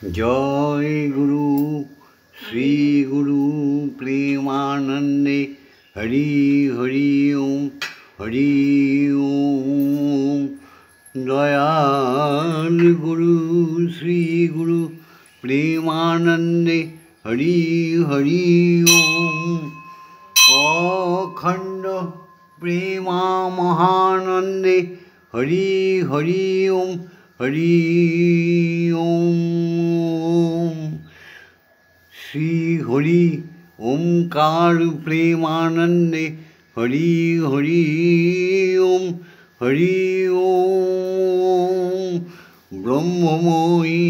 जय गुरु श्री गुरु प्रेमानंदे हरि हरि ओम हरि ओम। दयाल गुरु श्री गुरु प्रेमानंदे हरि हरि ओम। अखंड प्रेमा महानंदे हरि हरि ओम हरि ओम। श्री हरि ओंकार प्रेमानंदे हरि हरि ओम हरि ओम। ब्रह्ममयी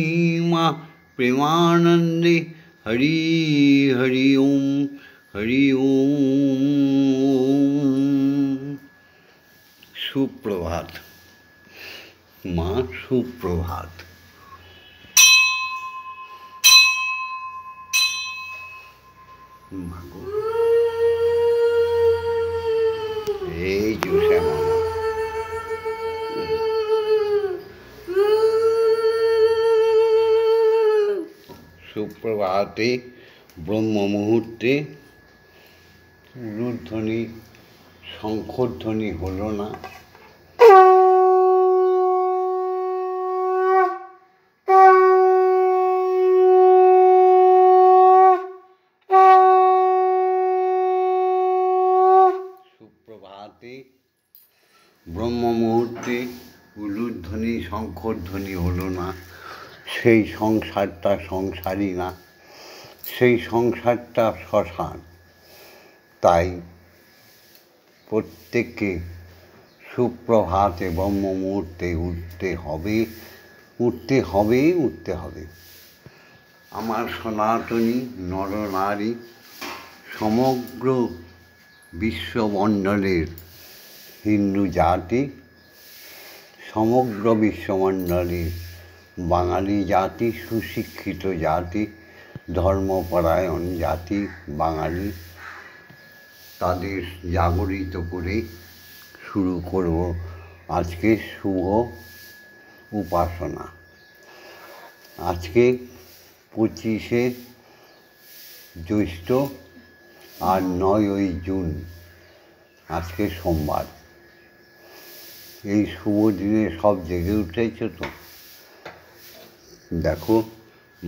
माँ प्रेमानंदे हरि हरि ओम हरि ओम। सुप्रभात माँ, सुप्रभात। मागो এই যে শ্যামা সুপ্রভাতে ব্রহ্ম মুহূর্তে উলুধ্বনি শঙ্খধ্বনি হলো না। সুপ্রভাতে ব্রহ্ম মুহূর্তে উলুধ্বনি শঙ্খধ্বনি হলো না। সেই সংসারটা সংসারই না, সেই সংসারটা শ্মশান। তাই প্রত্যেককে সুপ্রভাতে ব্রহ্ম মুহূর্তে উঠতে হবে, উঠতে হবে, উঠতে হবে। আমার সনাতনী নরনারী সমগ্র বিশ্বমণ্ডলের হিন্দু জাতি, সমগ্র বিশ্বমণ্ডলের বাঙালি জাতি, সুশিক্ষিত জাতি, ধর্মপরায়ণ জাতি বাঙালি, তাদের জাগরিত করে শুরু করব আজকে শুভ উপাসনা। আজকে 25শে জ্যৈষ্ঠ আর 9ই জুন, আজকে সোমবার। এই শুভ দিনে সব জেগে উঠেছে তো। দেখো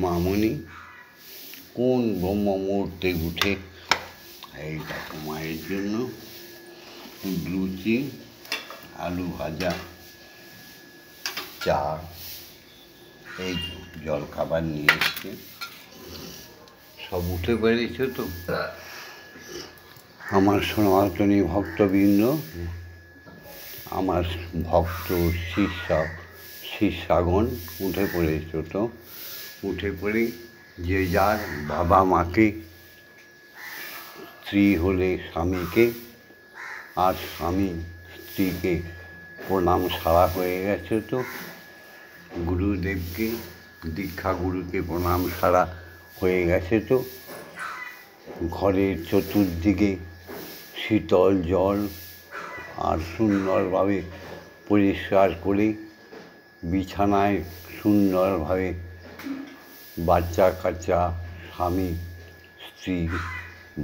মামনি কোন ব্রহ্ম মুহূর্তে উঠে এই দেখো মায়ের জন্য লুচি, আলু ভাজা, চা, এই জল খাবার নিয়ে এসছে। সব উঠে বেরিয়েছে তো। আমার সনাতনী ভক্তবৃন্দ, আমার ভক্ত শিষ্যাগণ উঠে পড়েছে তো। উঠে পড়ে যে যার বাবা মাকে, স্ত্রী হলে স্বামীকে, আর স্বামী স্ত্রীকে প্রণাম সারা হয়ে গেছে তো। গুরুদেবকে, দীক্ষা গুরুকে প্রণাম সারা হয়ে গেছে তো। ঘরের চতুর্দিকে শীতল জল আর সুন্দরভাবে পরিষ্কার করে বিছানায় সুন্দরভাবে বাচ্চা কাচ্চা, স্বামী স্ত্রী,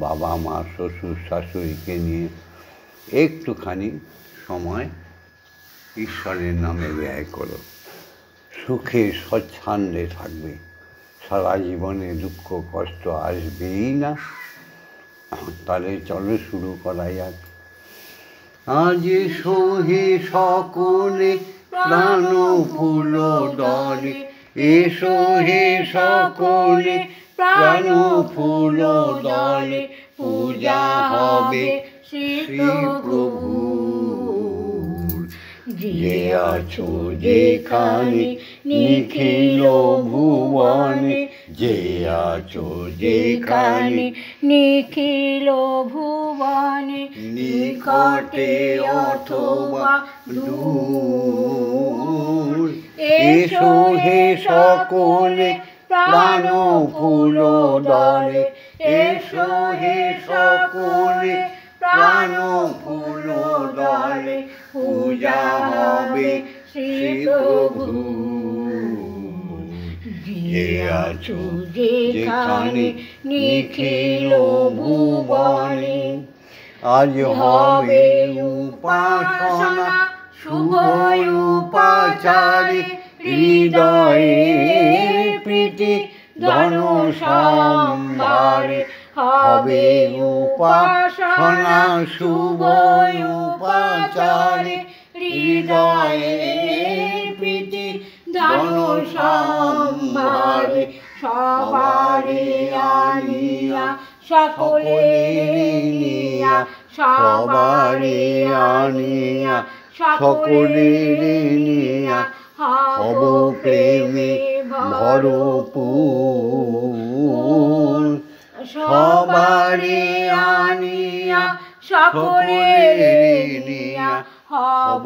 বাবা মা, শ্বশুর শাশুড়িকে নিয়ে একটুখানি সময় ঈশ্বরের নামে ব্যয় করো। সুখে স্বচ্ছন্দে থাকবে। সারা জীবনে দুঃখ কষ্ট আসবেই না। তাহলে চলো শুরু করা যাক। আজ সোহে সকলে প্রাণ ফুল দলে, এসো হে সকলে প্রাণ ফুল দলে, পূজা হবে শ্রী প্রভুর। যে আছো যেখানে নিখিল ভুবনে, যে আছো যেখানে নিখিল ভুবনে, নিকটে অথবা দূর, এসো হে সকলে প্রাণ ফুল দলে, এসো হে সকলে প্রাণ ফুল দলে, পূজা হবে শ্রী প্রভু। যে আছো যেখানে নিখিল ভুবনে, আজ হবে উপাসনা শুভ উপাচারে, হৃদয়ে প্রীতি ধন সম্ভারে। হবে উপাসনা শুভ উপাচারে, হৃদয়ে প্রীতি ধন সম্ভারে। সবারে আনিয়া সকলে নিয়া, সবারে আনিয়া সকলে নিয়া, হব প্রেমে ভরপুর। সবারে আনিয়া সকলে নিয়া, হব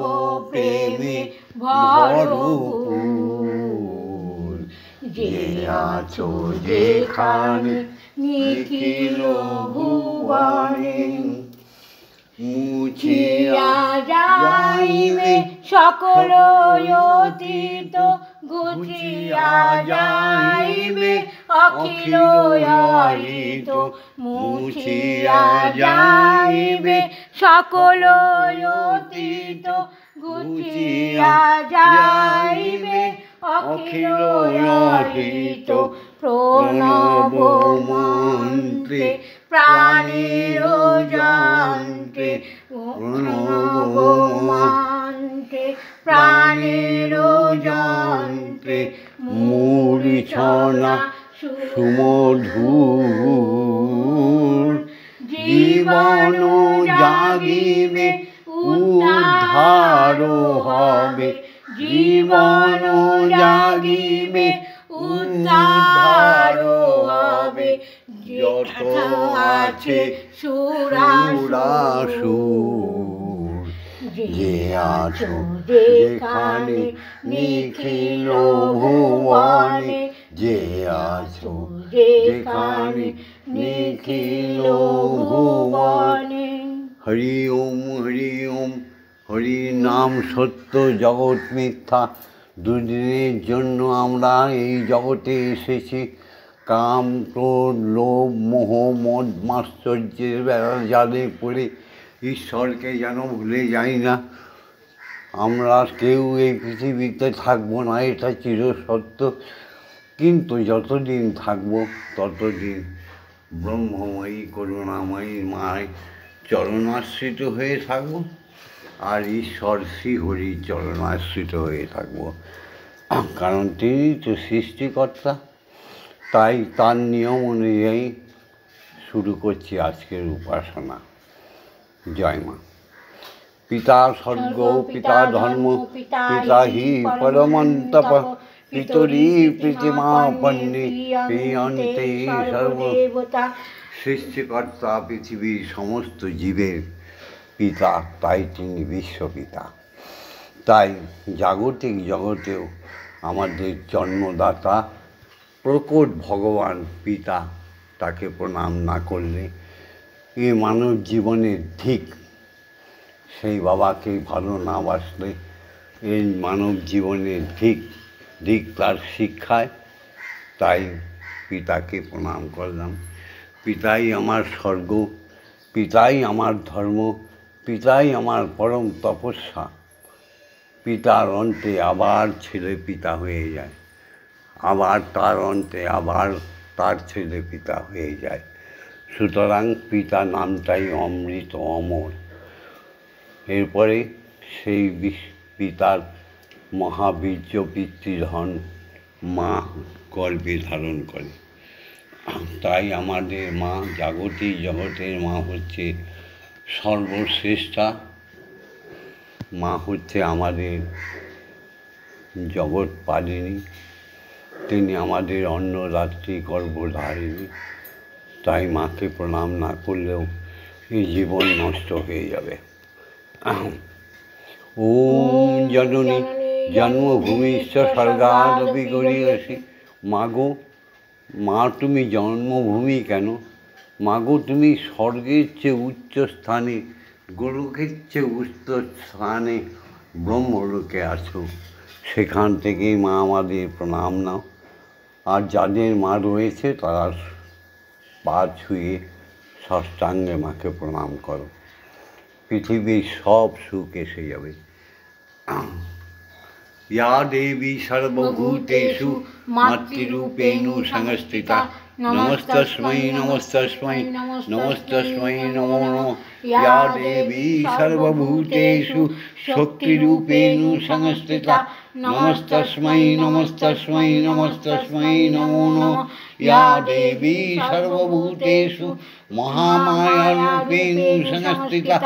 প্রেমে ভরপুর। যে আছো যেখানে নিখিল ভুবনে, মুছিয়া যাইবে সকল অতীত, ঘুচিয়া যাইবে অখিল অহিত। মুছিয়া যাইবে সকল অতীত, ঘুচিয়া যাইবে অখিল অহিত। প্রণব মন্ত্রে প্রাণের যন্ত্রে, প্রণব মন্ত্রে প্রাণের যন্ত্রে, মূর্ছনা সুমধুর। জীবন জাগিবে উদ্ধার হবে, জীবন জাগিবে উদ্ধার হবে। যত আছে সুরাসুর, যে আছো যেখানে নিখিল ভুবনে, যে আছো যেখানে নিখিল ভুবনে। হরি ওম হরি ওম। হরি নাম সত্য, জগৎ মিথ্যা। দুদিনের জন্য আমরা এই জগতে এসেছি। কাম, ক্রোধ, লোভ, মোহ, মদ, মাশ্চর্যের বেড়া জালে পড়ে ঈশ্বরকে যেন ভুলে যাই না। আমরা কেউ এই পৃথিবীতে থাকবো না, এটা চিরসত্য। কিন্তু যতদিন থাকবো ততদিন ব্রহ্মময়ী করুণাময়ী মায় চরণাশ্রিত হয়ে থাকবো, আর ঈশ্বর শ্রীহরির চরণাশ্রিত হয়ে থাকবো। কারণ তিনি তো সৃষ্টিকর্তা। তাই তার নিয়ম অনুযায়ী শুরু করছি আজকের উপাসনা। জয় মা। পিতা স্বর্গ, পিতা ধর্ম, পিতা হি পরমন্তপ, পিতরি প্রীতিমাপন্নে প্রিয়ন্তে সর্বদেবতা। সৃষ্টিকর্তা পৃথিবীর সমস্ত জীবের পিতা, তাই তিনি বিশ্বপিতা। তাই জাগতিক জগতেও আমাদের জন্মদাতা প্রকট ভগবান পিতা, তাকে প্রণাম না করলে এ মানব জীবনের ধিক। সেই বাবাকে ভালো না বাসলে এই মানব জীবনের ধিক তার শিক্ষায়। তাই পিতাকে প্রণাম করলাম। পিতাই আমার স্বর্গ, পিতাই আমার ধর্ম, পিতাই আমার পরম তপস্যা। পিতার অন্তে আবার ছেলে পিতা হয়ে যায়, আবার তার অন্তে আবার তার ছেলে পিতা হয়ে যায়। সুতরাং পিতা নামটাই অমৃত, অমর। এরপরে সেই পিতার মহাবীর্য পিতৃধন মা গর্ভে ধারণ করে। তাই আমাদের মা, জাগতিক জগতের মা হচ্ছে সর্বশ্রেষ্ঠা। মা হচ্ছে আমাদের জগৎ পালিনী, তিনি আমাদের অন্নদাত্রী, গর্ভধারিণী। তাই মাকে প্রণাম না করলেও এই জীবন নষ্ট হয়ে যাবে। ওম জননী জন্মভূমিশ্চ স্বর্গাদপি গরীয়সী। মাগো, মা তুমি জন্মভূমি কেন? মাগো তুমি স্বর্গের চেয়ে উচ্চ স্থানে, গোলকের চেয়ে উচ্চ স্থানে ব্রহ্মলোকে আছো। সেখান থেকেই মা আমাদের প্রণাম নাও। আর যাদের মা রয়েছে তারা পা ছুঁয়ে সাষ্টাঙ্গে মাকে প্রণাম করো, পৃথিবীর সব সুখ এসে যাবে। या देवी सर्वभूतेषु मातृरूपेण संस्थिता नमस्तस्मै नमस्तस्मै नमस्तस्मै नमो नमः। या देवी सर्वभूतेषु शक्तिरूपेण संस्थिता नमस्तस्मै नमस्तस्मै नमस्तस्मै नमो नमः। या देवी सर्वभूतेषु महामायारूपेण संस्थिता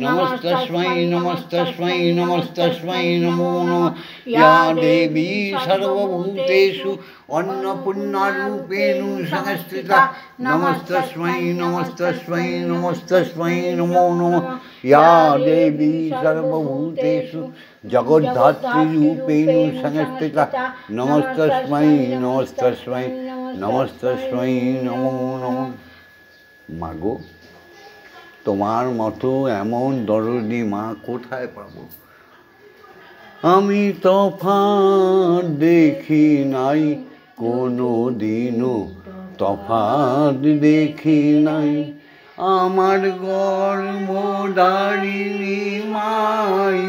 नमस्तस्मै नमस्तस्मै नमस्तस्मै नमो नमः। या देवी सर्वभूतेषु अन्नपूर्णारूपेण संस्थिता नमस्तस्मै नमस्तस्मै नमस्तस्मै नमो नमः। या देवी सर्वभूतेषु जगद्धात्रीरूपेण संस्थिता नमस्तस्मै नमस्तस्मै नमस्तस्मै नमो नमः। মাগো, তোমার মতো এমন দরদি মা কোথায় পাবো? আমি তফাৎ দেখি নাই কোনো দিনও, তফাৎ দেখি নাই আমার গর্ভধারিণী মাই,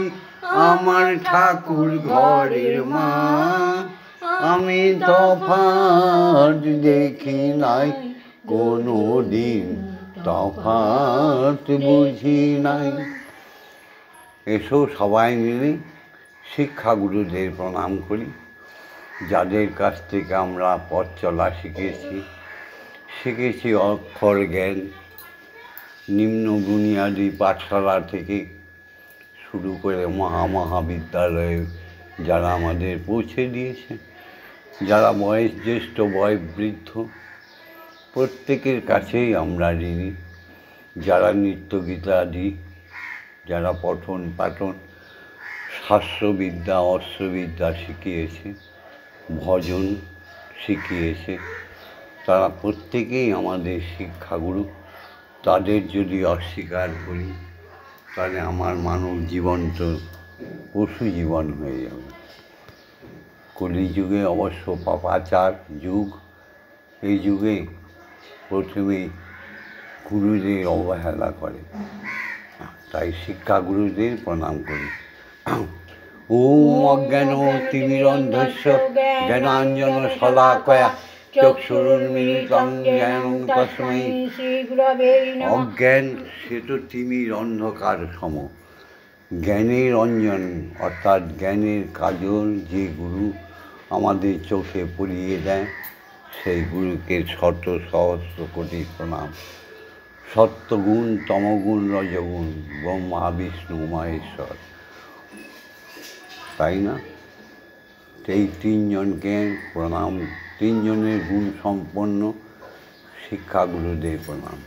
আমার ঠাকুর ঘরের মা। আমি তফাৎ দেখি নাই কোনো দিন, তফাৎ বুঝি নাই। এসো সবাই মিলে শিক্ষাগুরুদের প্রণাম করি, যাদের কাছ থেকে আমরা পথ চলা শিখেছি অক্ষর জ্ঞান। নিম্ন বুনিয়াদী পাঠশালা থেকে শুরু করে মহাবিদ্যালয়ে যারা আমাদের পৌঁছে দিয়েছে, যারা বয়স জ্যেষ্ঠ বয়োবৃদ্ধ, প্রত্যেকের কাছেই আমরা ঋণী। যারা নৃত্যগীতাদি, যারা পঠন পাঠন, শাস্ত্রবিদ্যা অস্ত্রবিদ্যা শিখিয়েছে, ভজন শিখিয়েছে, তারা প্রত্যেকেই আমাদের শিক্ষাগুরু। তাদের যদি অস্বীকার করি তাহলে আমার মানব জীবন তো পশু জীবন হয়ে যাবে। কলিযুগে অবশ্য পাপাচার যুগ, এই যুগে প্রথমেই গুরুদের অবহেলা করে, তাই শিক্ষাগুরুদের প্রণাম করি। ওম অজ্ঞান তিমিরন্ধস্য জ্ঞানাঞ্জন শলাকয়া চক্ষুরুন্মিলিতং জ্ঞান তস্मै শ্রীগুরবে নমঃ। অজ্ঞান সে তো তিমির অন্ধকার সম, জ্ঞানের অঞ্জন অর্থাৎ জ্ঞানের কাজল যে গুরু আমাদের চোখে পরিয়ে দেয়, সেই গুরুকে শত সহস্র কোটি প্রণাম। সত্যগুণ তমগুণ রজগুণ ব্রহ্মা বিষ্ণু মহেশ্বর, তাই না? এই তিনজনকে প্রণাম, তিনজনের গুণ সম্পন্ন শিক্ষাগুরুদের প্রণাম।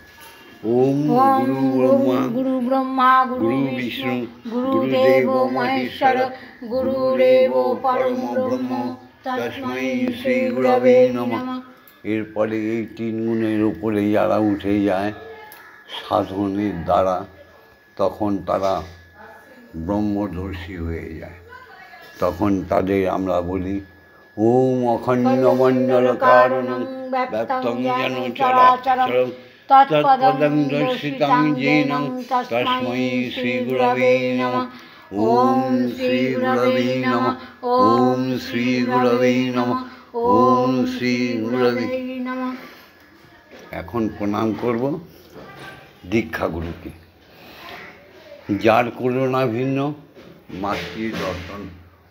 ওম গুরু ব্রহ্মা গুরু বিষ্ণু গুরুদেব মহেশ্বর গুরুরেব পরম ব্রহ্ম তস্मै শ্রী গুরবে নমঃ। এরপরে এই তিন গুণের উপরে যারা উঠে যায় সাধনের দ্বারা, তখন তারা ব্রহ্মদর্শী হয়ে যায়। তখন তাদের আমরা বলি ওম অখণ্ডমণ্ডল কারণং ব্যপ্তং যেন চরাচরং তৎপদং দর্শিতং যেন তস্मै শ্রী গুরবে নমঃ। ওম শ্রী গুরবে নমঃ। ওম শ্রী গুরবে নমঃ। ওম শ্রী গুরবে নমঃ। এখন প্রণাম করব দীক্ষাগুরুকে। যার করুণা ভিন্ন মাতৃ দর্শন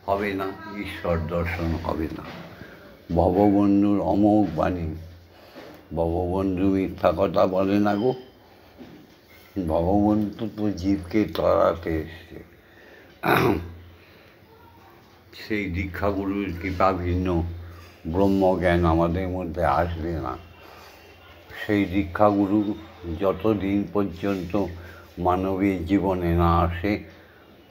হবে না, ঈশ্বর দর্শন হবে না। ভববন্ধুর অমোঘ বাণী, ভববন্ধু মিথ্যা কথা বলে না গো। ভগবন্ধু তো জীবকে তরাতে এসছে। সেই দীক্ষাগুরুর কৃপা ভিন্ন ব্রহ্মজ্ঞান আমাদের মধ্যে আসবে না। সেই দীক্ষাগুরু যতদিন পর্যন্ত মানবীয় জীবনে না আসে,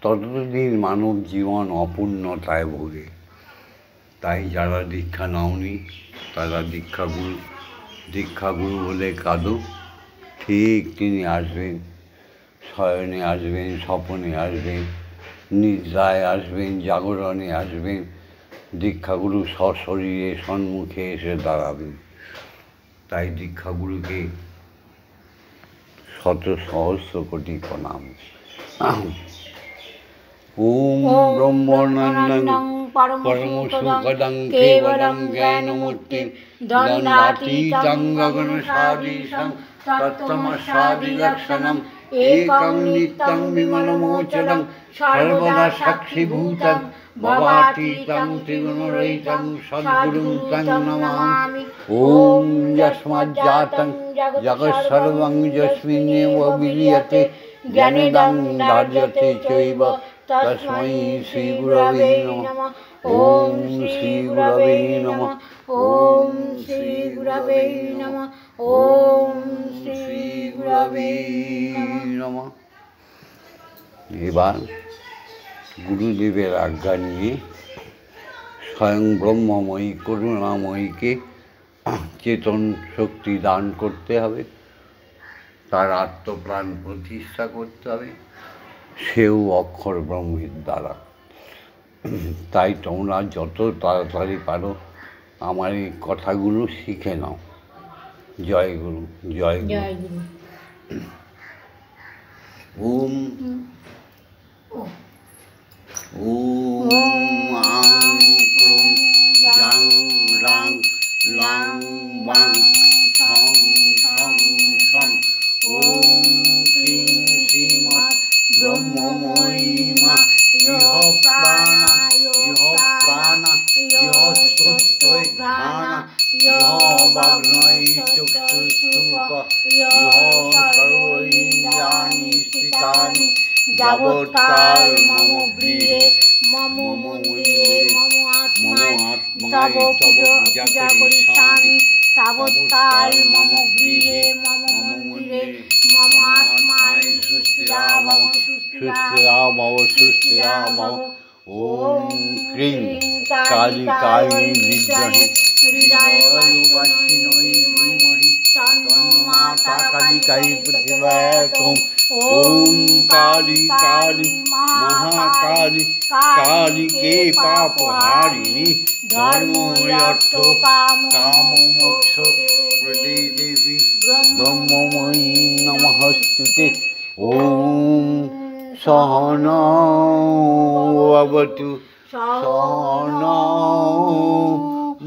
ততদিন মানব জীবন অপূর্ণতায় ভোগে। তাই যারা দীক্ষা নাওনি তারা দীক্ষাগুরু বলে কাঁদো। ঠিক তিনি আসবেন, শয়নে আসবেন, স্বপনে আসবেন, নিদ্রায় আসবেন, জাগরণে আসবেন, দীক্ষাগুরু সশরীরে সম্মুখে এসে দাঁড়াবেন। তাই দীক্ষাগুরুকে শত সহস্র কোটি প্রণাম। ওম ব্রহ্মানন্দং পরমসুখদং কেবলং জ্ঞানমূর্তিং দ্বন্দ্বাতীতং গগনসদৃশং তত্ত্বমস্যাদিলক্ষণং একং নিত্যং বিমলমোচনং সর্বদা সাক্ষীভূতং ভবাতীতং ত্রিগুণরহিতং সদ্গুরুং তং নমামি। ওম যস্মাজ্জাতং জগৎসর্বং যস্মিন্নেব বিলীয়তে জ্ঞানেদং ধার্যতে চৈব তস্मै শ্রীগুরবে নমঃ। ওম শ্রীগুরবে নমঃ। ওম শ্রীগুরবে নমঃ। ওম শ্রীগুরবে নমঃ। এবার গুরুদেবের আজ্ঞা নিয়ে স্বয়ং ব্রহ্মময়ী করুণাময়ীকে চেতন শক্তি দান করতে হবে, তার আত্মপ্রাণ প্রতিষ্ঠা করতে হবে, সেও অক্ষর ব্রহ্মের দ্বারা। তাই তোমরা যত তাড়াতাড়ি পারো আমার এই কথাগুলো শিখে নাও। জয় গুরু, জয় গুরু। ওম ওম আং ক্রোং জাং রাং লাং বাং ছং ছং ছং। ওম ক্রিং শ্রীমৎ ব্রহ্মময়ী মা ইহ প্রাণা ইহ প্রাণা ইহ স্তোত্রয় ঘ্রাণা ইহ বাগ্নয় চক্ষুস্তুক ইহ সর্বইন্দ্রিয়াণি স্থিতানি যাবৎকাল মম গৃহে মম মন্দিরে মম আত্মায় তব পূজা করিষ্যামি তাবৎকাল মম গৃহে মম মন্দিরে মম আত্মায় সুস্থিরা ভব সুস্থিরা ভব সুস্থিরা ভব। ওম ক্রিং কালী কালী বিদ্মহে হৃদয়বাসিন্যৈ ধীমহি তন্নো মাতা কালিকাই প্রচোদয়াৎ। ওম কালী কালী মহাকালী কালীকে পাপহারিণী ধর্ম অর্থ কাম মোক্ষ প্রদে দেবী ব্রহ্মময়ী নমস্তুতে। ওম সহনৌ ভবতু সহনৌ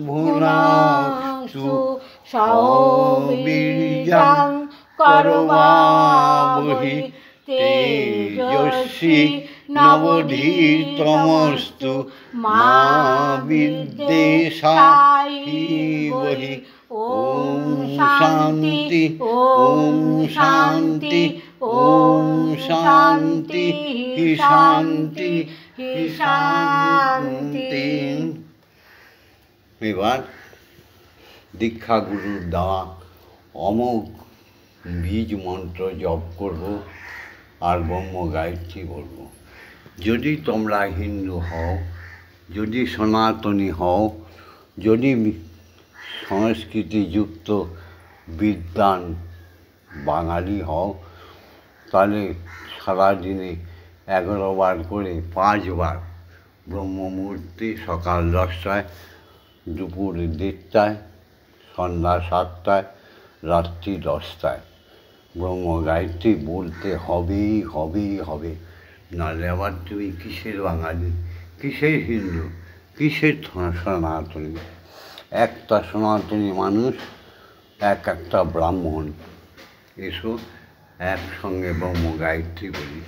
ভুনাক্তু সৌবীর্যং করবাবহি তেজস্বী নবধীতমস্তু মা বিদ্বেষাহি। ওম শান্তি ওম শান্তি ওম শান্তি শান্তি শান্তি। এবার দীক্ষাগুরুর দেওয়া অমোঘ বীজ মন্ত্র জপ করব আর ব্রহ্ম গায়ত্রী বলব। যদি তোমরা হিন্দু হও, যদি সনাতনী হও, যদি সংস্কৃতিযুক্ত বিদ্বান বাঙালি হও, তাহলে সারাদিনে 11 বার করে 5 বার ব্রহ্মমূর্তি সকাল 10টায়, দুপুর 1:30টায়, সন্ধ্যা 7টায়, রাত্রি 10টায় ব্রহ্ম গায়ত্রী বলতে হবেই হবেই হবে। নাহলে আবার তুমি কিসের বাঙালি, কিসের হিন্দু, কিসের সনাতনী? একটা সনাতনী মানুষ, একটা ব্রাহ্মণ। এসো একসঙ্গে ব্রহ্ম গায়ত্রী বলি।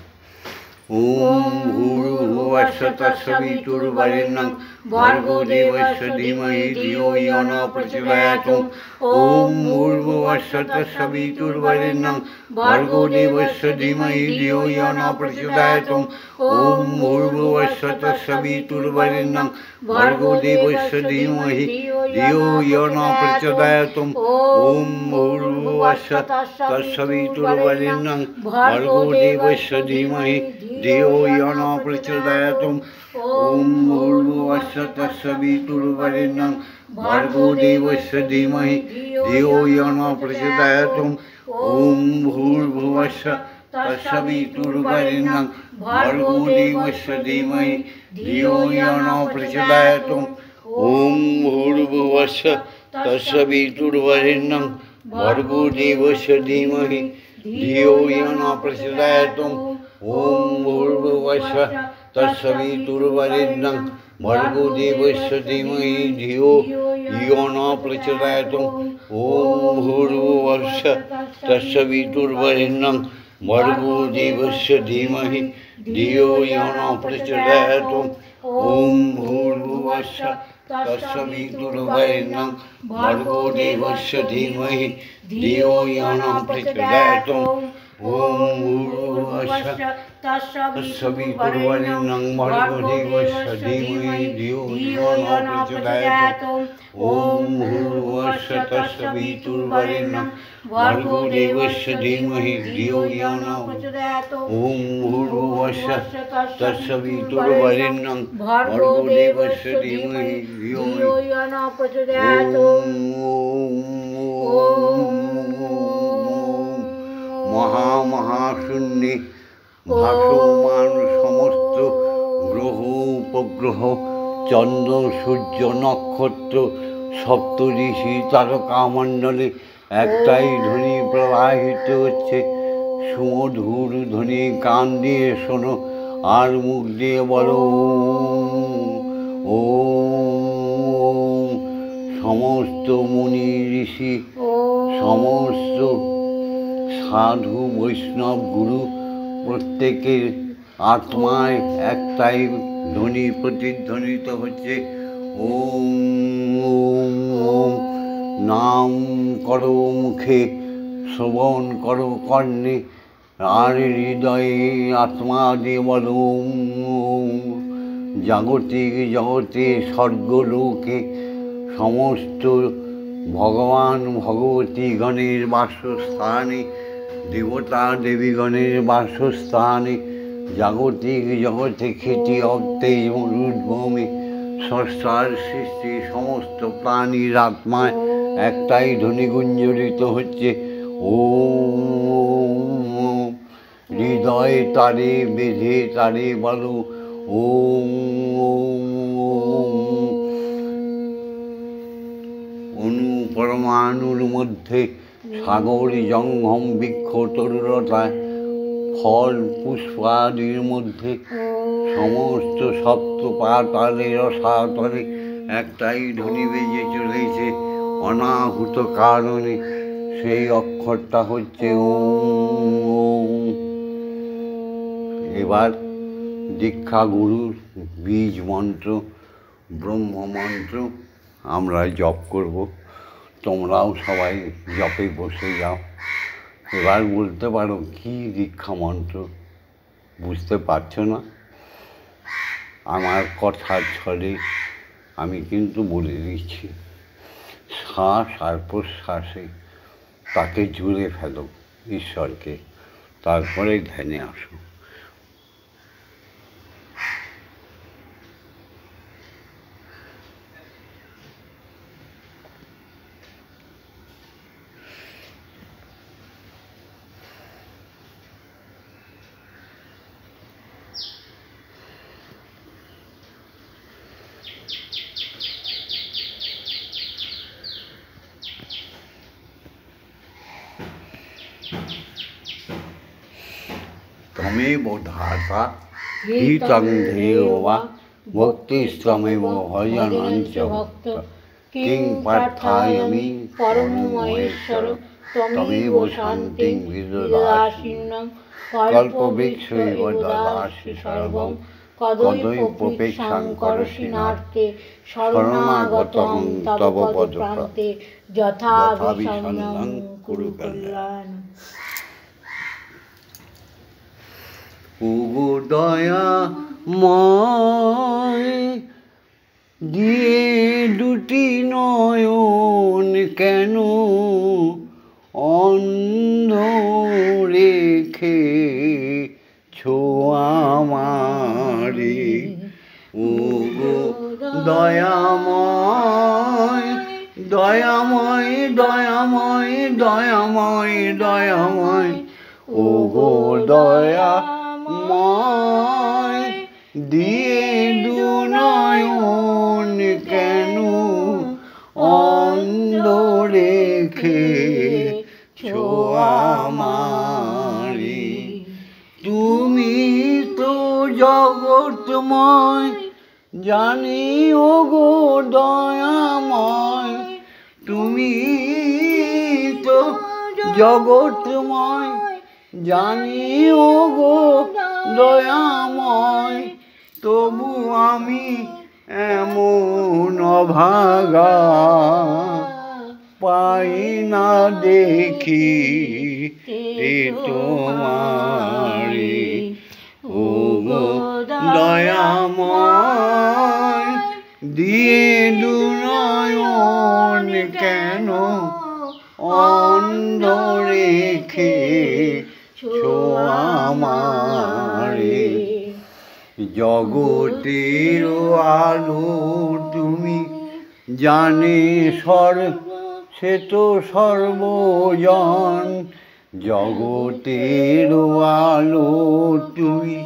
ওম ভূর্ভুবস্সুঃ তৎসবিতুর্বরেণ্যং ভর্গো দেবস্য ধীমহি ধিয়ো ইয়ো নঃ প্রচোদয়াৎ। ওম ভূর্ভুবস্সুঃ তৎসবিতুর্বরেণ্যং ভর্গো দেবস্য ধীমহি ধিয়ো ইয়ো নঃ প্রচোদয়াৎ। ওম ভূর্ভুবস্সুঃ তৎসবিতুর্বরেণ্যং ভর্গো দেবস্য ধীমহি ধিয়ো ইয়ো নঃ প্রচোদয়াৎ। ওম ভূর্ভুবস্সুঃ তৎসবিতুর্বরেণ্যং ভর্গো দেবস্য ধীমহি ধিয়ো ইয়ো নঃ প্রচোদয়াৎ। ওম ভূর্ভুবস্সুঃ তৎসবিতুর্বরেণ্যং ভর্গো দেবস্য ধীমহি ধিয়ো ইয়ো নঃ প্রচোদয়াৎ। ওম ভূর্ভুবস্সুঃ তৎসবিতুর্বরেণ্যং ভর্গো দেবস্য ধীমহি ধিয়ো ইয়ো নঃ প্রচোদয়াৎ। ওম ভূর্ভুবস্সুঃ তস্সবিতুর্বরেণ্যং ভর্গো দেবস্য ধীমহি ধিয়ো ইয়ো ন প্রচোদয়াৎ। ওম ভূর্ভুবস্সুঃ তস্সবিতুর্বরেণ্যং ভর্গো দেবস্য ধীমহি ধিয়ো ইয়ো ন প্রচোদয়াৎ। ওম ভূর্ভুবস্সুঃ তস্সবিতুর্বরেণ্যং ভর্গো দেবস্য ধীমহি ধিয়ো ইয়ো ন প্রচোদয়াৎ। ওম ভূর্ভুবস্সুঃ তস্সবিতুর্বরেণ্যং ভর্গো দেবস্য ধীমহি ধিয়ো ইয়ো ন প্রচোদয়াৎ। ওম ভূর্ভুবস্সুঃ তস্সবিতুর্বরেণ্যং ভর্গো দেবস্য ধীমহি ধিয়ো ইয়ো ন প্রচোদয়াৎ। ওম ভূর্ভুবস্সুঃ তস্সবিতুর্বরেণ্যং ভর্গো দেবস্য ধীমহি ধিয়ো ইয়ো ন প্রচোদয়াৎ। ওম ভূর্ভুবস্সুঃ তস্সবিতুর্বরেণ্যং ভর্গো দেবস্য ধীমহি ধিয়ো ইয়ো ন প্রচোদয়াৎ। মহামহাশূন্যে ভাসমান সমস্ত গ্রহ উপগ্রহ চন্দ্র সূর্য নক্ষত্র সপ্তঋষি তারকামণ্ডলে একটাই ধ্বনি প্রবাহিত হচ্ছে। সুমধুর ধ্বনি কান দিয়ে শোনো আর মুখ দিয়ে বলো ওম। সমস্ত মুনি ঋষি সমস্ত সাধু বৈষ্ণব গুরু প্রত্যেকের আত্মায় একটাই ধ্বনি প্রতিধ্বনিত হচ্ছে ওম ওম ওম। নাম করো মুখে, শ্রবণ করো কর্ণে, আর হৃদয়ে আত্মা দিয়ে বলো ওম ওম। জাগতিক জগতে স্বর্গলোকে সমস্ত ভগবান ভগবতীগণের বাসস্থানে, দেবতা দেবীগণের বাসস্থানে, জাগতিক জগতে খ্যাতি অর্থে মরুদ্ভূমি স্রষ্টার সৃষ্টি সমস্ত প্রাণীর আত্মায় একটাই ধ্বনি গুঞ্জরিত হচ্ছে ওম। হৃদয়ে তারে বেঁধে তারে বলো ওম ওম। অনু পরমাণুর মধ্যে সাগর জঙ্গম বৃক্ষ তরুলতায় ফল পুষ্পাদির মধ্যে সমস্ত সপ্ত পাতালে রসাতলে একটাই ধ্বনি বেজে চলেছে অনাহুত কারণে। সেই অক্ষরটা হচ্ছে ওম। এবার দীক্ষা গুরুর বীজ মন্ত্র ব্রহ্ম মন্ত্র আমরা জপ করব। তোমরাও সবাই জপে বসে যাও। এবার বলতে পারো কি দীক্ষা মন্ত্র? বুঝতে পারছো না? আমার কথার ছলে আমি কিন্তু বলে দিচ্ছি। শ্বাস আর প্রশ্বাসে তাকে জুড়ে ফেলো ঈশ্বরকে, তারপরে ধ্যানে আসো। त्वमेव धाता हितं ध्येयो वा भक्तिस्त्वमेव भजनञ्च भक्त किं पार्थायामि परमहेश्वर त्वमेव शान्तिं विददासि कल्पवृक्षेव ददासि सर्वं कदलीपपेक्षां करोषि नार्ते शरणागतं तव पदप्रान्ते यथाभिसंयं कुरु कल्याणम्। ওগো দয়াময় দিয়ে দুটি নয়ন কেন অন্ধ রেখে আমারে। ওগো দয়াময় দয়াময় দয়াময় দয়াময় দয়াময় ওগো দয়াময় দিয়ে দু নয়ন কেন রেখে আমারে। তুমি তো জগৎময় জানি ওগো দয়াময়, তুমি তো জগৎময় জানি ওগো দয়াময়, তবু আমি এমন অভাগা পাই না দেখি তোমারে। ওগো দয়াময় দিয়ে দুনয়ন কেন অন্ধ রেখে আমারে। জগতের আলো তুমি জানে সে তো সর্বজন, জগতের আলো তুমি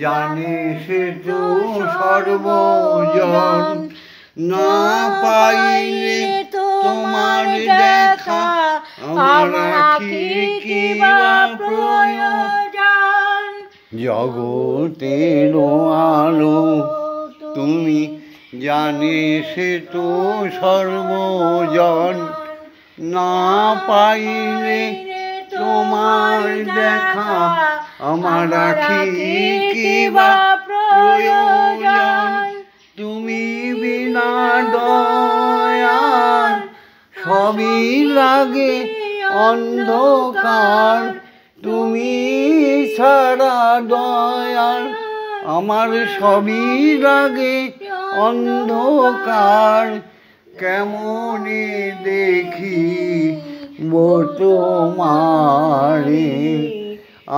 জানে সে তো সর্বজন, না পাইলে তোমার দেখা আমার আখির কি বা প্রয়োজন। জগতের আলো তুমি জানে সে তো সর্বজন, না পাইলে তোমার দেখা আমার আখির কি বা প্রয়োজন। তুমি বিনা দয়ার সবই লাগে অন্ধকার, তুমি ছাড়া দয়ার আমার সবই লাগে অন্ধকার। কেমনে দেখি তোমারে,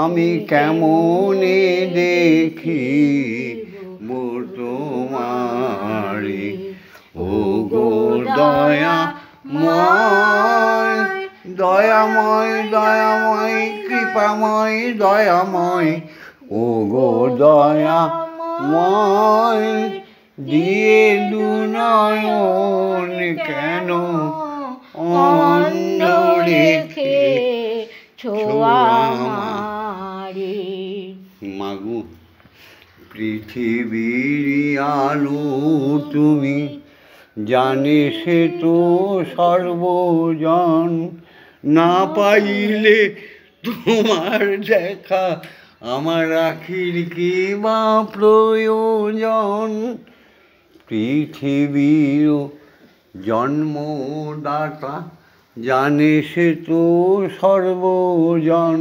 আমি কেমনে দেখি তোমারে। ওগো দয়াময় দয়াময় দয়াময় কৃপাময় দয়াময়, ওগো দয়াময় দিয়ে দুনয়ন কেন অন্ধ রেখে আমারে। মাগো পৃথিবীর আলো তুমি জানে সে তো সর্বজন, না পাইলে তোমার দেখা আমার আখির কি বা প্রয়োজন। পৃথিবীর জন্মদাতা জানে সে তো সর্বজন,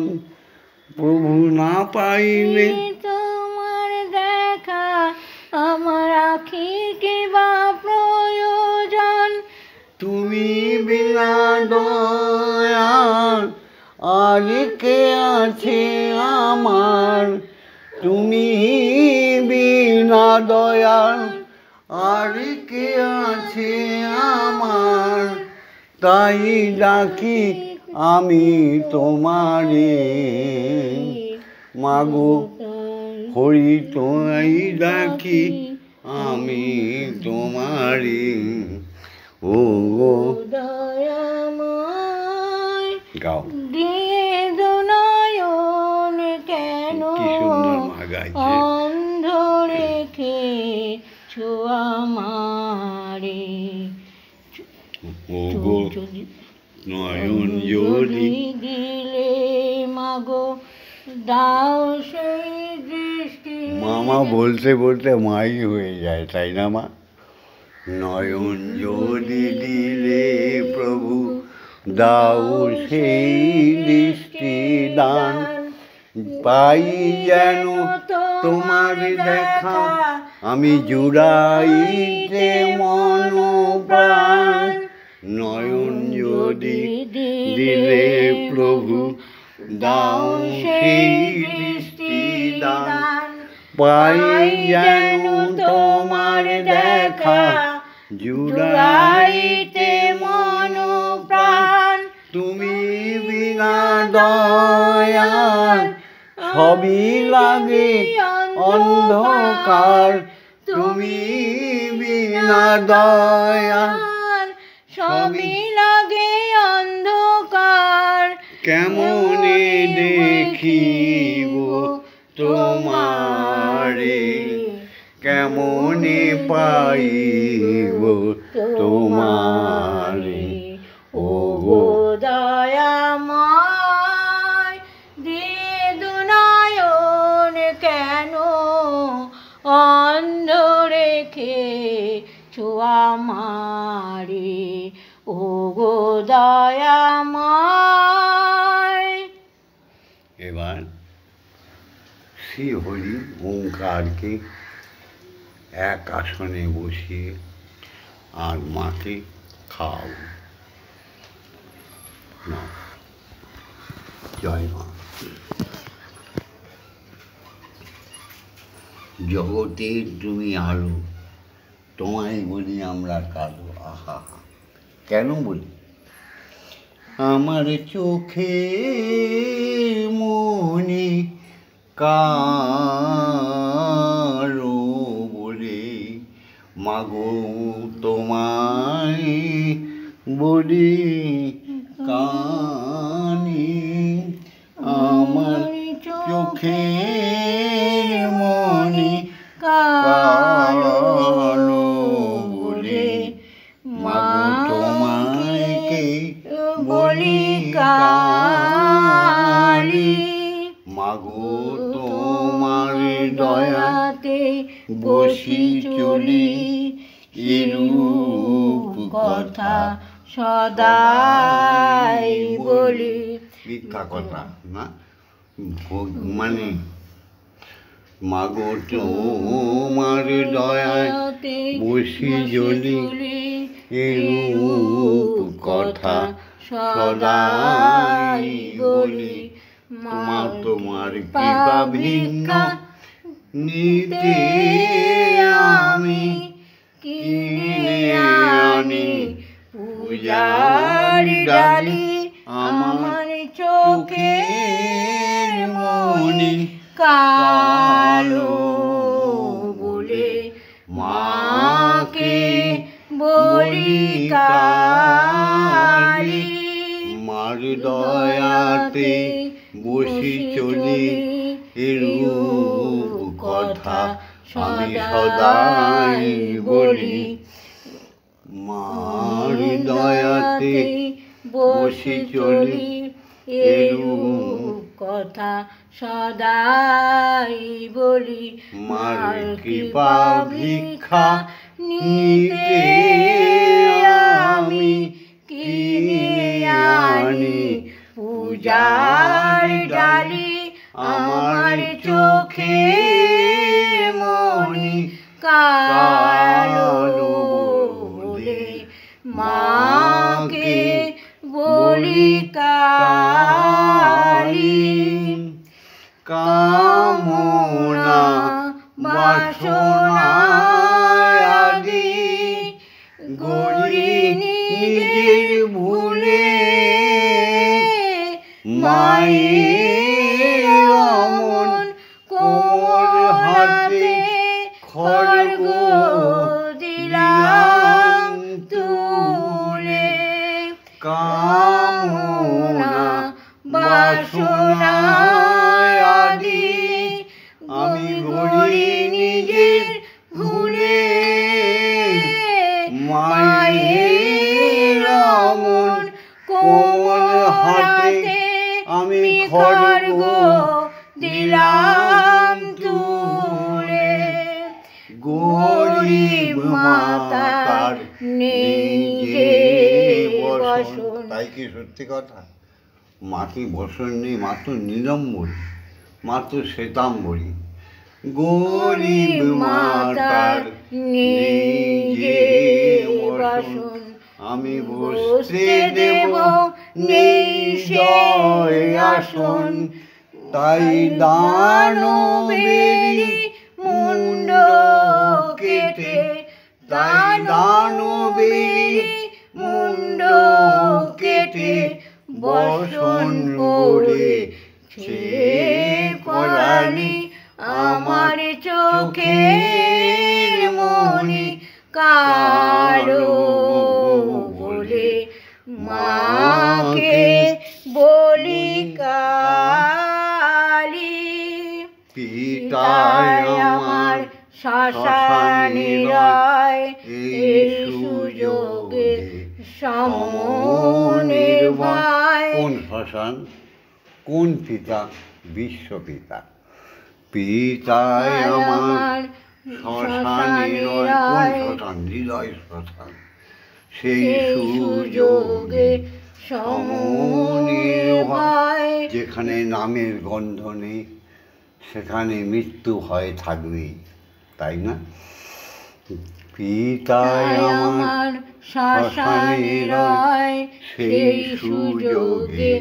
প্রভু না পাইলে তোমার দেখা আমার আখির কি বা প্রয়োজন। তুমি বিনা দয়ার আর কে আছে আমার, তুমি বিনা দয়ার আর কে আছে আমার, তাই ডাকি আমি তোমারে। মাগো হরি তোমায় ডাকি আমি তোমারে। ও দয়াময় গাও দিয়ে দুনয়ন কেন কি সুন্দর মা গাইছে। অন্ধ রেখে আমারে। ওগো নয়ন যদি দিলে মাগো দাও সেই দৃষ্টি। মামা বলতে বলতে মাই হয়ে যায়, তাই না মা? নয়ন যদি দিলে প্রভু দাও সেই দৃষ্টি দান, পাই যেন তোমার দেখা আমি জুড়াইতে মন প্রাণ। নয়ন যদি দিলে প্রভু দাও সেই দৃষ্টি দান, পাই যেন তোমার দেখা জুড়াইতে মন প্রাণ। তুমি বিনা দয়ার সবই লাগে অন্ধকার, তুমি বিনা দয়ার সবই লাগে দেখিব তোমারে, কেমনে পাইব তোমারে। ও গো দয়াময় দৃদু নয়ন কেন অন্ধ রেখেছো আমারে, ও গো দয়াময়। এবার শ্রী হরি ওঙ্কারকে এক আসনে বসিয়ে আর মাকে খাও না। জয় মা। জগতের তুমি আলো, তোমায় বলি আমরা কালো। আহা, কেন বলি? আমার চোখে মনি কালো বলে, মাগো তোমায় বলি কানি। আমার চোখে মনি কালো বলে, মাগো তোমাকে বলি কালি। মাগো তোমার দয়াতে বসি চলি, এরূপ কথা সদাই বলি। মিথ্যা কথা না, মানে মাগো তোমার দয়াতে বসি চলি, এরূপ কথা সদাই বলি। তোমার কৃপা ভিক্ষা নিতে আমি কিনে আনি পূজার ডালি। আমার চোখের মনি কালো বলে, মাকে বলি কালি। মার দয়াতে বসি চলি, এরূপ কথা আমি সদাই বলি। মার দয়াতে বসি চলি, এরূপ কথা সদাই বলি। মার কৃপা ভিক্ষা নিতে আমি কিনে আনি পূজার ডালি। আমার চোখের মনি কালো বলে, মাকে বলি কালি। কামনা বাসনা আদি গড়ি নিজের ভুলে, মায়ের অমন কোমল হাতে খড়গ দিলাম তুলে। কামনা বাসনা আদি আমি গড়ি নিজের ভুলে, মায়ের অমন কোমল হাতে আমি খড়গ দিলাম তুলে। গরিব মাতার নেই যে বসন। তাই কি সত্যি কথা? মা কি বসন নেই? মা তো নীলম্বরী, মা তো শ্বেতাম্বরী। গরিব মাতার নেই যে বসন, আমি বসতে দেব নেই জয় আসন। তাই দানবেরি মুন্ড কেটে, তাই দানবেরি মুন্ড কেটে বসন করে সে পরাণী। আমার চোখের মনি কালো বলে, মাকে বলি কালি। পিতায় আমার শ্মশানে রয়, এই সুযোগে সমনির্ভয়। কোন শ্মশান, কোন পিতা? বিশ্বপিতা। পিতায় আমার শ্মশানে রয়, কোন শ্মশান? হৃদয় শ্মশান। সেই সুযোগে সমনির্ভয়। যেখানে নামের গন্ধ নেই সেখানে মৃত্যু হয় থাকবেই, তাই না? পিতায় আমার শ্মশানে রয়, সেই সুযোগে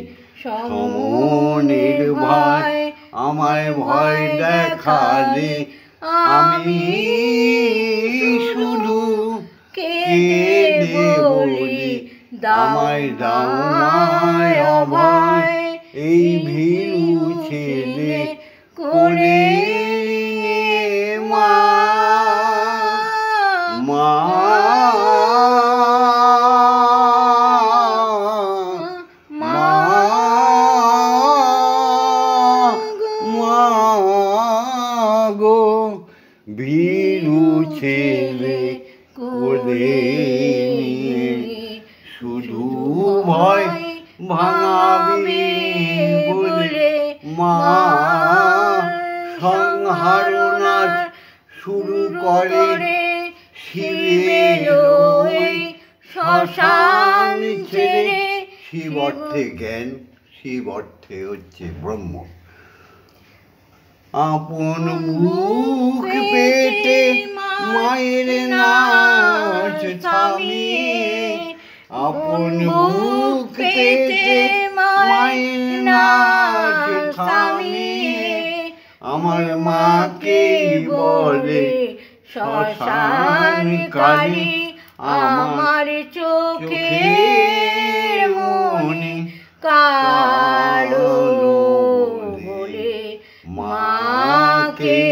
সমনির্ভয়। আমায় ভয় দেখালে আমি শুধু কেঁদে বলি, আমায় দাও মায় অভয়। এই ভীরু ছেলে কোলে মা, মা, মা, মা গো, ভীরু ছেলে কোলে নিয়ে শুধু ভয় ভাঙাবি বলে মা সংহারণা শুরু করে। শিবের ওই শ্মশান ছেড়ে, শিব অর্থে জ্ঞান, শিব অর্থে হচ্ছে ব্রহ্ম। আপন বুক পেতে মায়ের নাচ থামিয়ে, আপন বুক পেতে মায়ের নাচ থামিয়ে, আমার মাকে বলে শ্মশান কালী। আমার চোখের মনি কালো বলে মাকে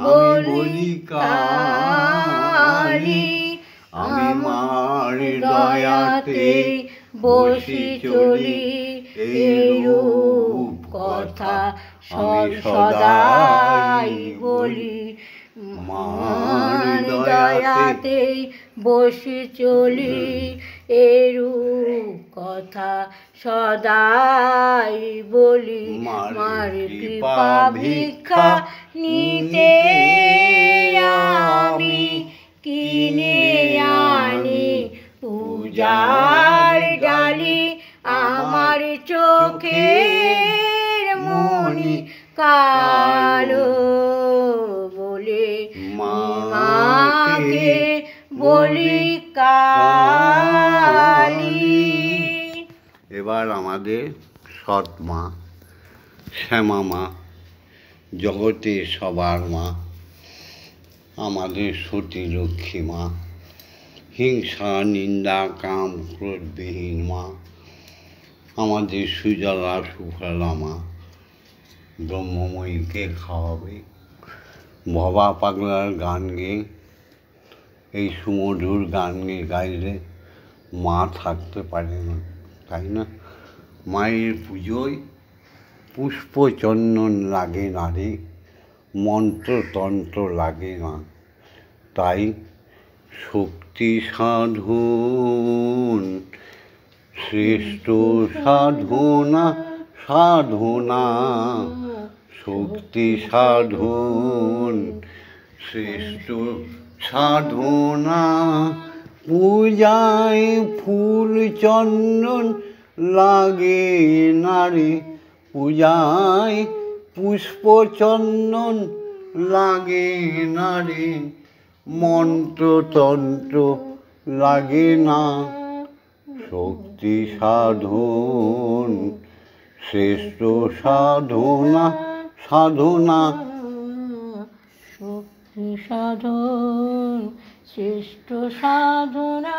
বলি কালী। আমি মার দয়াতে বসি চলি, এইরূপ কথা সদাই বলি। মার দয়াতে বসি চলি, এরূপ কথা সদাই বলি। মার কৃপা ভিক্ষা নিতে আমি কিনে আনি পূজার ডালি। আমার চোখের মনি কালো বলে মাকে বলি কালী। এবার আমাদের সৎ মা, শ্যামা মা, জগতের সবার মা, আমাদের সতী লক্ষ্মী মা, হিংসা নিন্দা কাম ক্রোধবিহীন মা, আমাদের সুজলা সুফলা মা। ব্রহ্মময়ীকে খাওয়াবে ভবা পাগলার গান গেয়ে, এই সুমধুর গান গেয়ে গাইলে মা থাকতে পারে না, তাই না? মায়ের পুজোয় পুষ্প চন্দন লাগে না রে, মন্ত্রতন্ত্র লাগে না। তাই শক্তি সাধন শ্রেষ্ঠ সাধনা, সাধনা শক্তি সাধন শ্রেষ্ঠ সাধনা। পূজায় ফুল চন্দন লাগে না রে, পূজায় পুষ্প চন্দন লাগে না রে, মন্ত্রতন্ত্র লাগে না। শক্তি সাধন শ্রেষ্ঠ সাধনা, সাধনা শক্তি সাধন শ্রেষ্ঠ সাধনা।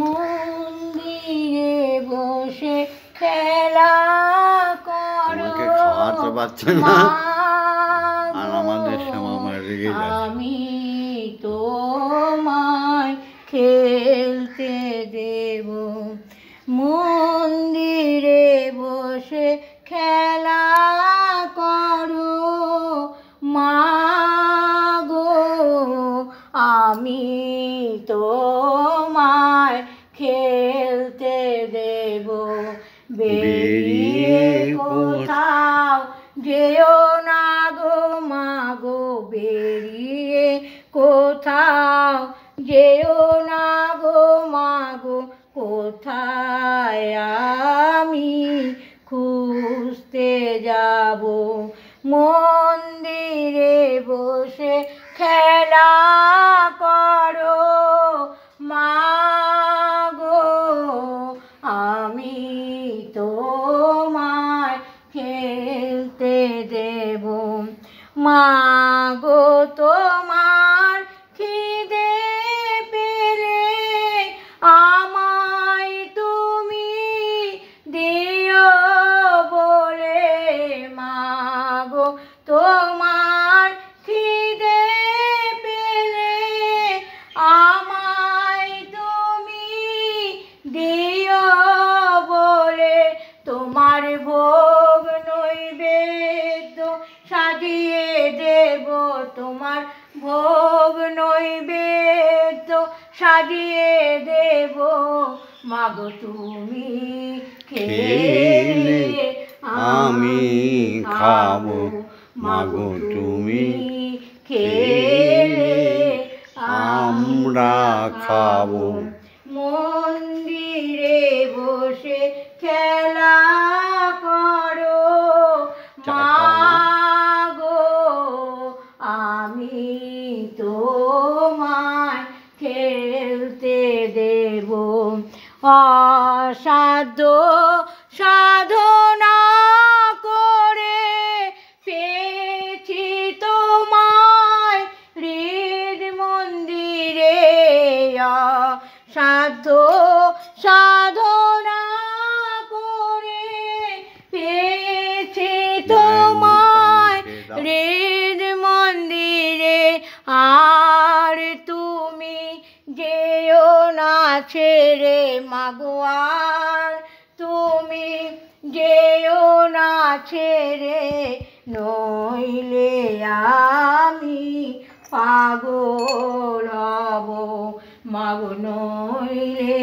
মন্দিরে বসে খেলা করো, খাওয়াতে পারছে না আর আমাদের শ্যামা মা রেগে যাচ্ছে। আমি তোমায় খেলতে দেব, মন্দিরে বসে আমি তোমায় খেলতে দেব বেরিয়ে কোথাও যেও না গো মাগো বেরিয়ে কোথাও যেও না গো মাগো কোথায় আমি খুঁজতে যাব মন্দিরে বসে খেলা করো মাগো আমি তোমায় খেলতে দেব মাগো তোমার খিদে পেলে আমায় তুমি দিও বলে মাগো তোমার খিদে পেলে আমায় তুমি দিও বলে তোমার ভোগ নৈবেদ্য সাজিয়ে দেব তোমার ভোগ নৈবেদ্য সাজিয়ে দেব মাগো তুমি খেলে আমি খাবো মাগো তুমি খেলে আমরা খাবো মন্দিরে বসে খেলা করো মাগো আমি তোমায় খেলতে দেব অসাধ্য সাধনা করে পেয়েছি তোমায় হৃদ মন্দিরে অসাধ্য সাধনা করে পেয়েছি তোমায় হৃদ মন্দিরে আর তুমি যেও না ছেড়ে মাগো আর তুমি যেও না ছেড়ে নইলে আমি পাগল হব মাগো নইলে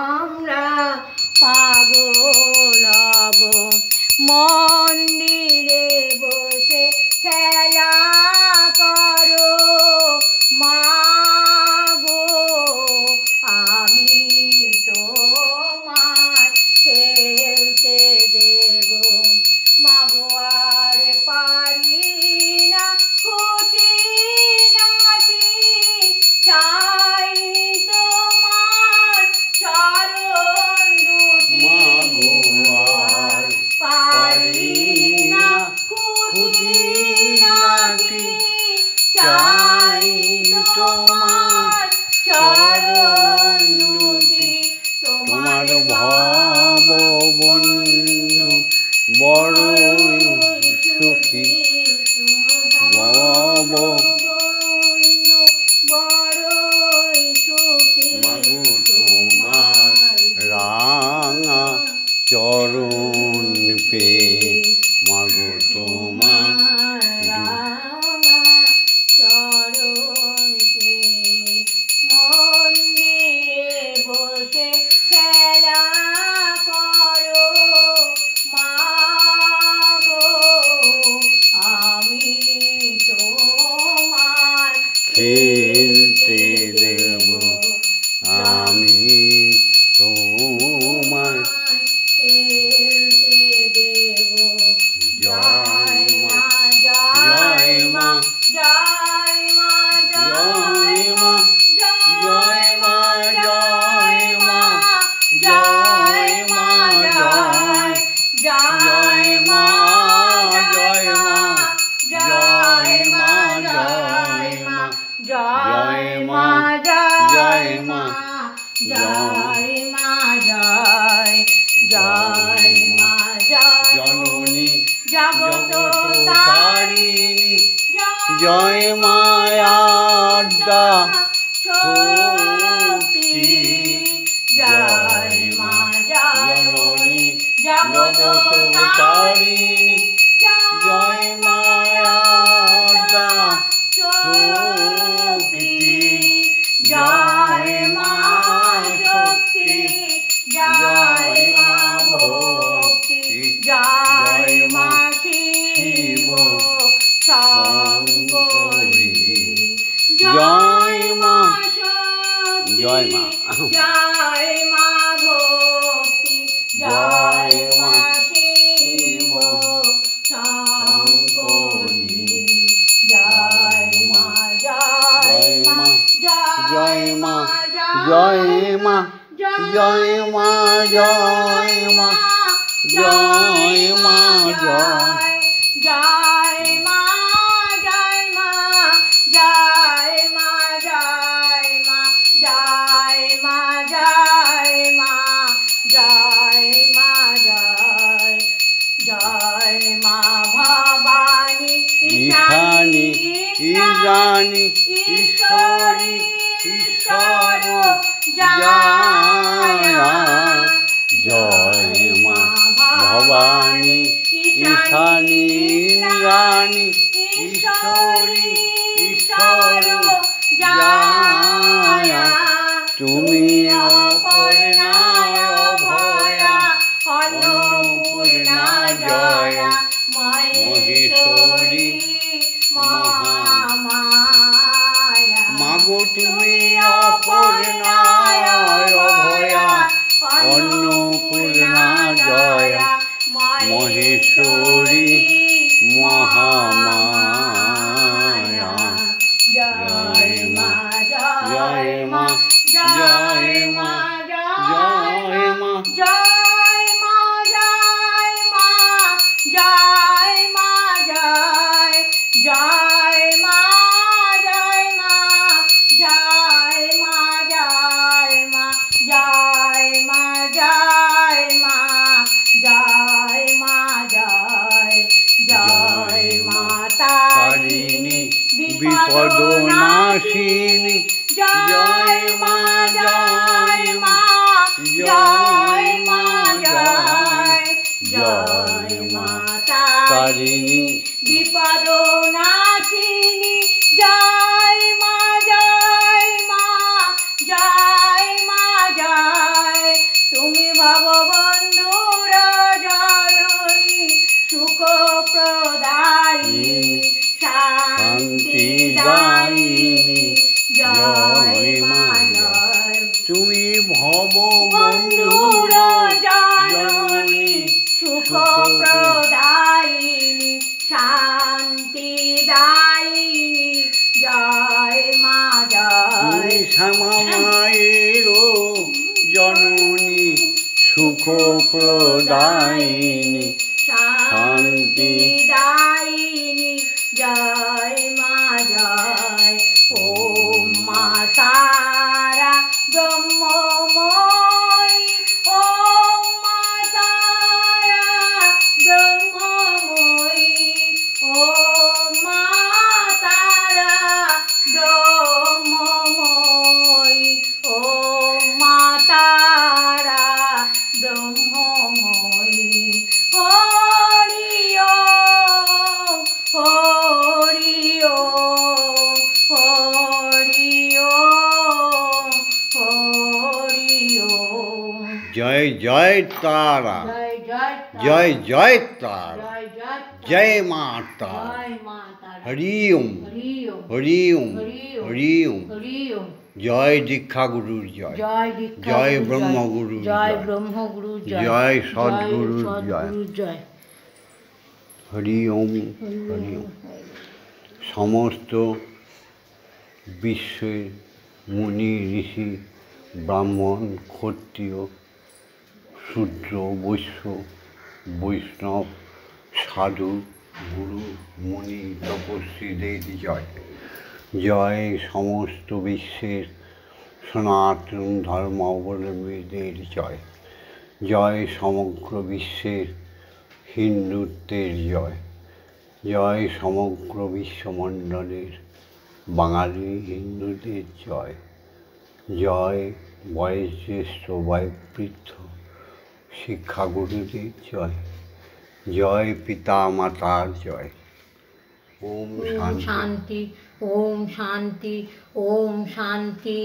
আমরা পাগল হব মন্দিরে বসে খেলা করো মাগো আমি তোমায় খেলতে দেব মাগো আর পারি না খুঁটিনাটি চাই তোমার চরণ দুটি মাগো আর পারি না খুঁটিনাটি চাই তোমার চরণ দুটি তোমার ভব বন্ধু বড়ই সুখী ভব বড়ই সুখী মাগো তোমার রাঙা চরণ পে মাগো তোমার মন্দিরে বসে খেলা করো মাগো আমি তোমার খেলতে দেব আমি তোমার খেলতে দেব জয় মা জয় মা জয় মা জয় মা জয় মা জয় মা জয় মা জয় মা জয় জয় মা জয় মা জয় মা জয় মা জয় মা জয় মা জননী জগত তারিণী জয় মায়াদ্দা শক্তি জয় মা জননী জগত তারিণী জয় মায়াদ্দা শক্তি জয় মা শক্তি, জয় মা ভক্তি, জয় মা শিব শঙ্করী। জয় মা শক্তি, জয় মা। জয় মা ভক্তি, জয় মা শিব শঙ্করী। জয় মা, জয় মা, জয় মা, জয় মা, জয় মা, জয় মা, জয় মা, জয়। জয় মা, জয় মা, জয় মা, জয় মা, জয় মা, জয় মা, জয় মা, জয়। জয় মা ভবানী, ঈশানী, ইন্দ্রাণী, ঈশ্বরী, ঈশ্বর জয়। জয় মা ভবানী, ঈশানী, ইন্দ্রাণী, ঈশ্বরী, ঈশ্বর জয়। তুমি অপর্ণা অভয়া, অন্নপূর্ণা জয়া, মহেশ্বরী মহামায়া। মাগো তুমি অপর্ণা অভয়া, অন্নপূর্ণা জয়া, মহেশ্বরী মহামায়া। জয় মা, জয় মা, জয় মা, জয় মা, জয় মা, জয় মা, জয় মা, জয়। জয় মা, জয় মা, জয় মা, জয় মা, জয় মা, জয় মা, জয় মা, জয়। জয় মা তারিণী, বিপদ নাশিনী। জয় মা, জয় মা, জয় মা, জয়। জয় মা তারিণী, বিপদ নাশিনী। জয় মা, জয় মা, জয় মা, জয়। তুমি ভববন্ধুর জননী, সুখ প্রদায়িনী, শান্তি দায়িনী। জয় মা, জয়। তুমি বন্ধুর ভববন্ধুর জননী, সুখ প্রদায়িনী, শান্তি দায়িনী। জয় মা, জয়। তুমি শ্যামা মায়েরও জননী, সুখ প্রদায়িনী, শান্তি দায়িনী। জয় মা, জয়। ওম মা তারা ব্রহ্মময়ী, ওম মা তারা ব্রহ্মময়ী, ওম মা তারা ব্রহ্মময়ী, ওম মা তারা ব্রহ্মময়ী। হরি ওম, হরি ওম, হরি ওম, হরি ওম। জয় জয় তারা, জয় জয় জয় জয় তারা, জয় জয় জয় মা তারা। জয় মা তারা। হরি ওম, হরি ওম, হরি ওম, হরি ওম, হরি ওম। হরি ওম। জয় দীক্ষা গুরুর জয়, জয় দীক্ষা জয় গুরু ব্রহ্মগুরু জয়, জয় জয়, ব্রহ্মগুরু জয়, জয় সদ্গুরু জয়। সদ্গুরু জয়। হরি ওম, হরি ওম। সমস্ত বিশ্বের মুনি ঋষি ব্রাহ্মণ ক্ষত্রিয় শূদ্র বৈশ্য বৈষ্ণব সাধু গুরু মুনি তপস্বীদের জয়। জয় সমস্ত বিশ্বের সনাতন ধর্মাবলম্বীদের জয়। জয় সমগ্র বিশ্বের হিন্দুত্বের জয়। জয় সমগ্র বিশ্বমণ্ডলের বাঙালি হিন্দুদের জয়। জয় বয়োজ্যেষ্ঠ বয়োবৃদ্ধ শিক্ষাগুরুদের জয়। জয় পিতা মাতার জয়। ওম ওম শান্তি। শান্তি ওম শান্তি ওম শান্তি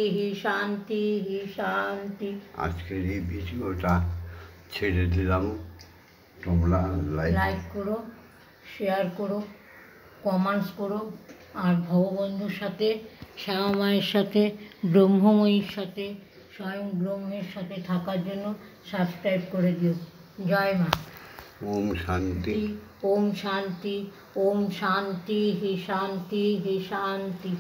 শান্তি শান্তি। আজকের এই ভিডিওটা ছেড়ে দিলাম, তোমরা লাইক করো, শেয়ার করো, কমেন্টস করো, আর ভগবন্ধুর সাথে, শ্যামা মায়ের সাথে, ব্রহ্মময়ীর সাথে, স্বয়ং ব্রহ্মের সাথে থাকার জন্য সাবস্ক্রাইব করে দিও। জয় মা। ওম শান্তি। ওম শান্তি ওম শান্তি শান্তি শান্তি।